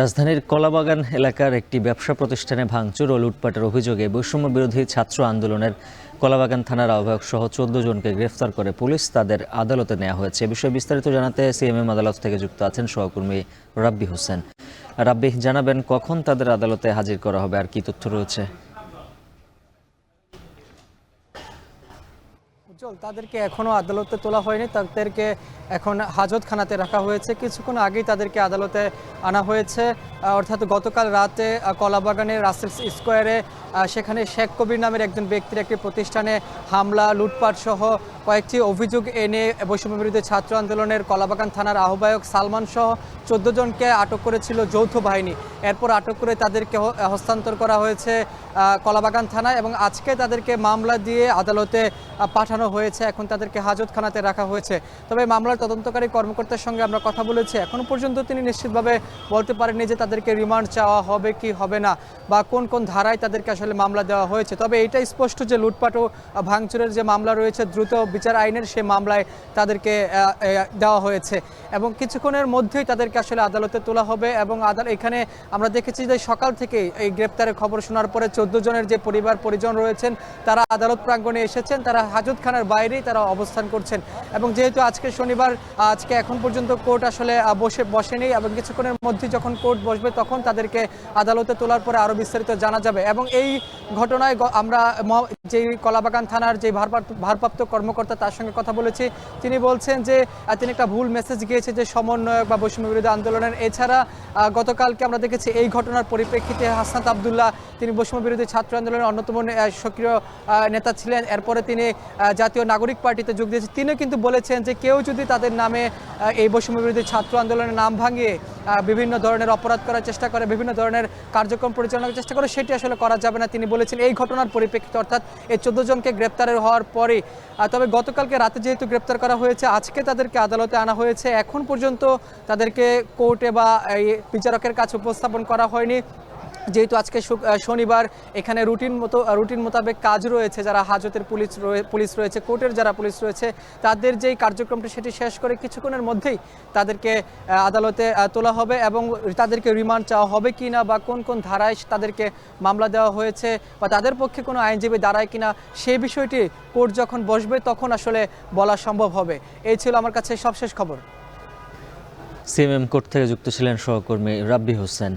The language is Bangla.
রাজধানীর কলাবাগান এলাকার একটি ব্যবসা প্রতিষ্ঠানে ভাঙচুর ও লুটপাটের অভিযোগে বৈষম্য বিরোধী ছাত্র আন্দোলনের কলাবাগান থানার আহ্বায়ক সহ ১৪ জনকে গ্রেফতার করে পুলিশ তাদের আদালতে নেওয়া হয়েছে। এ বিষয়ে বিস্তারিত জানাতে সিএমএম আদালত থেকে যুক্ত আছেন সহকর্মী রাব্বি হোসেন। রাব্বি, জানাবেন কখন তাদের আদালতে হাজির করা হবে আর কি তথ্য রয়েছে? তাদেরকে এখনো আদালতে তোলা হয়নি, তাদেরকে এখন হাজতখানাতে রাখা হয়েছে। কিছুক্ষণ আগেই তাদেরকে আদালতে আনা হয়েছে, অর্থাৎ গতকাল রাতে কলাবাগানের রাসেল স্কোয়ারে সেখানে শেখ কবির নামের একজন ব্যক্তির একটি প্রতিষ্ঠানে হামলা, লুটপাট সহ কয়েকটি অভিযোগ এনে বৈষম্য বিরোধী ছাত্র আন্দোলনের কলাবাগান থানার আহ্বায়ক সালমান সহ ১৪ জনকে আটক করেছিল যৌথ বাহিনী। এরপর আটক করে তাদেরকে হস্তান্তর করা হয়েছে কলাবাগান থানায় এবং আজকে তাদেরকে মামলা দিয়ে আদালতে পাঠানো হয়েছে। এখন তাদেরকে হাজতখানাতে রাখা হয়েছে। তবে মামলার তদন্তকারী কর্মকর্তার সঙ্গে আমরা কথা বলেছি, এখনো পর্যন্ত তিনি নিশ্চিতভাবে বলতে পারেননি যে তাদেরকে রিমান্ড চাওয়া হবে কি হবে না, বা কোন কোন ধারায় তাদেরকে আসলে মামলা দেওয়া হয়েছে। তবে এইটাই স্পষ্ট যে লুটপাট ও ভাঙচুরের যে মামলা রয়েছে দ্রুত বিচার আইনের সে মামলায় তাদেরকে দেওয়া হয়েছে এবং কিছুক্ষণের মধ্যেই তাদেরকে আসলে আদালতে তোলা হবে। এবং এখানে আমরা দেখেছি যে সকাল থেকে এই গ্রেপ্তারের খবর শোনার পরে ১৪ জনের যে পরিবার পরিজন রয়েছেন তারা আদালত প্রাঙ্গণে এসেছেন, তারা হাজতখানার বাইরেই তারা অবস্থান করছেন। এবং যেহেতু আজকে শনিবার, আজকে এখন পর্যন্ত কোর্ট আসলে বসেনি এবং কিছুক্ষণের মধ্যে যখন কোর্ট বসবে তখন তাদেরকে আদালতে তোলার পরে আরও বিস্তারিত জানা যাবে। এবং এই ঘটনায় আমরা যেই কলাবাগান থানার যে ভারপ্রাপ্ত কর্মকর্তা তার সঙ্গে কথা বলেছি, তিনি বলছেন যে তিনি একটা ভুল মেসেজ গিয়েছে যে সমন্বয়ক বা বৈষম্য বিরোধী আন্দোলনের। এছাড়া গতকালকে আমরা দেখেছি এই ঘটনার পরিপ্রেক্ষিতে হাসনাত আবদুল্লাহ, তিনি বৈষম্য বিরোধী ছাত্র আন্দোলনের অন্যতম সক্রিয় নেতা ছিলেন, এরপরে তিনি জাতীয় নাগরিক পার্টিতে যোগ দিয়েছেন। তিনিও কিন্তু বলেছেন যে কেউ যদি তাদের নামে এই বৈষম্য বিরোধী ছাত্র আন্দোলনের নাম ভাঙিয়ে বিভিন্ন ধরনের অপরাধ করার চেষ্টা করে, বিভিন্ন ধরনের কার্যক্রম পরিচালনার চেষ্টা করে, সেটি আসলে করা যাবে না। তিনি বলেছেন এই ঘটনার পরিপ্রেক্ষিতে, অর্থাৎ এই ১৪ জনকে গ্রেপ্তারের হওয়ার পরে। তবে গতকালকে রাতে যেহেতু গ্রেপ্তার করা হয়েছে, আজকে তাদেরকে আদালতে আনা হয়েছে। এখন পর্যন্ত তাদেরকে কোর্টে বা বিচারকের কাছে উপস্থাপন করা হয়নি, যেহেতু আজকে শনিবার। এখানে রুটিন মোতাবেক কাজ রয়েছে। যারা হাজতের পুলিশ রয়েছে, কোর্টের যারা পুলিশ রয়েছে, তাদের যেই কার্যক্রমটি সেটি শেষ করে কিছুক্ষণের মধ্যেই তাদেরকে আদালতে তোলা হবে এবং তাদেরকে রিমান্ড চাওয়া হবে কি না, বা কোন কোন ধারায় তাদেরকে মামলা দেওয়া হয়েছে, বা তাদের পক্ষে কোনো আইনজীবী দাঁড়ায় কিনা, সেই বিষয়টি কোর্ট যখন বসবে তখন আসলে বলা সম্ভব হবে। এই ছিল আমার কাছে সবশেষ খবর। সিএমএম কোর্ট থেকে যুক্ত ছিলেন সহকর্মী রাব্বি হোসেন।